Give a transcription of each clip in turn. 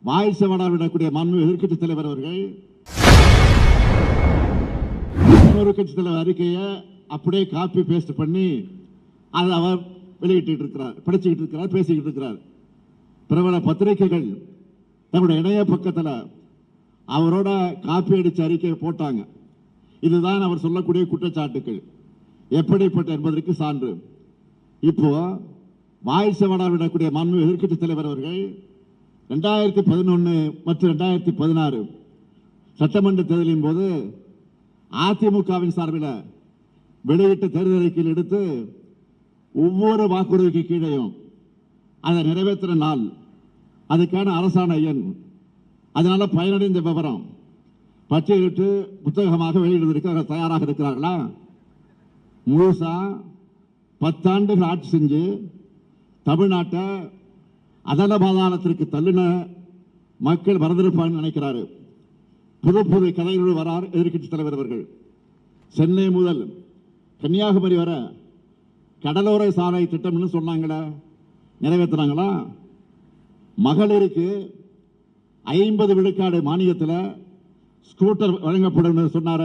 வாய்ச்சவடாவிடக்கூடிய மாண்பு எதிர்க்கட்சி தலைவர் அவர்கள் இன்னொரு கட்சி தலைவர் அறிக்கையை அப்படியே காப்பி பேஸ்ட் பண்ணி அதை அவர் வெளியிட்டு இருக்கிறார், படிச்சுக்கிட்டு இருக்கிறார், பேசிக்கிட்டு இருக்கிறார். பிரபல பத்திரிகைகள் தன்னுடைய இணைய பக்கத்தில் அவரோட காப்பி அடிச்ச அறிக்கையை போட்டாங்க. இதுதான் அவர் சொல்லக்கூடிய குற்றச்சாட்டுகள் எப்படிப்பட்ட என்பதற்கு சான்று. இப்போ வாய்ச்சவடாவிடக்கூடிய மாண்பு எதிர்க்கட்சி தலைவர் அவர்கள் 2011 மற்றும் 2016 சட்டமன்ற தேர்தலின் போது அதிமுகவின் சார்பில் வெளியிட்ட தேர்தல் அறிக்கையில் எடுத்து ஒவ்வொரு வாக்குறுதிக்கு கீழேயும் அதை நிறைவேற்ற நாள், அதுக்கான அரசாணை எண், அதனால பயனடைந்த விவரம் பட்டியலிட்டு புத்தகமாக வெளியிடுவதற்கு தயாராக இருக்கிறார்களா? முழுசா 10 ஆண்டுகள் ஆட்சி செஞ்சு தமிழ்நாட்டை அதல பாதாளத்திற்கு தள்ளின மக்கள் வரதிருப்பான்னு நினைக்கிறாரு. புது புது கதைகளோடு வரார் எதிர்க்கட்சி தலைவர் அவர்கள். சென்னை முதல் கன்னியாகுமரி வர கடலோர சாலை திட்டம்னு சொன்னாங்களே, நிறைவேற்றினாங்களா? மகளிருக்கு 50 விழுக்காடு மானியத்தில் ஸ்கூட்டர் வழங்கப்படும் சொன்னார,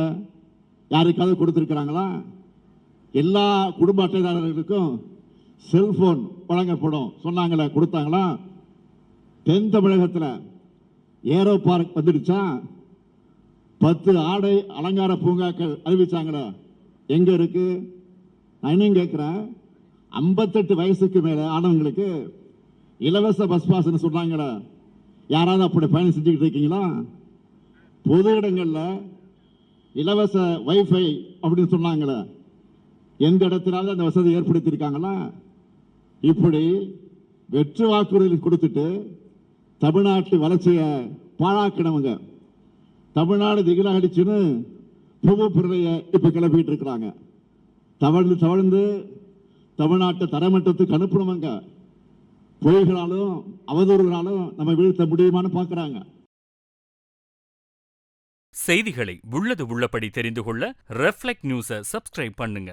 யாருக்காவது கொடுத்திருக்கிறாங்களா? எல்லா குடும்ப அட்டைதாரர்களுக்கும் செல்போன் வழங்கப்படும் சொன்னாங்களே, கொடுத்தாங்களா? தென் தமிழகத்தில் ஏரோ பார்க் வந்துடுச்சா? 10 ஆடை அலங்கார பூங்காக்கள் அறிவிச்சாங்களே, எங்க இருக்கு? நான் இன்னும் கேட்கிறேன், 58 வயசுக்கு மேல ஆனவங்களுக்கு இலவச பஸ் பாஸ் சொன்னாங்களே, யாராவது அப்படி பயணம் செஞ்சுக்கிட்டு இருக்கீங்களா? பொது இடங்கள்ல இலவச வைஃபை அப்படின்னு சொன்னாங்களே, எந்த இடத்திலாவது அந்த வசதி ஏற்படுத்தியிருக்காங்களா? இப்படி வெற்று வாக்குறுதி கொடுத்துட்டு தமிழ்நாட்டு வளர்ச்சியை பாழாக்கினவங்க, தமிழ்நாடு திகிலாடிச்சுன்னு புது பிறலைய இப்ப கிளப்பிட்டு இருக்கிறாங்க. தவழ்ந்து தவழ்ந்து தமிழ்நாட்டை தரமட்டத்துக்கு அனுப்பணுமங்க. பொய்களாலும் அவதூறுகளாலும் நம்ம வீழ்த்த முடியுமான்னு பார்க்கிறாங்க. செய்திகளை உள்ளது உள்ளபடி தெரிந்து கொள்ள ரெஃப்ளெக்ட் நியூஸை சப்ஸ்கிரைப் பண்ணுங்க.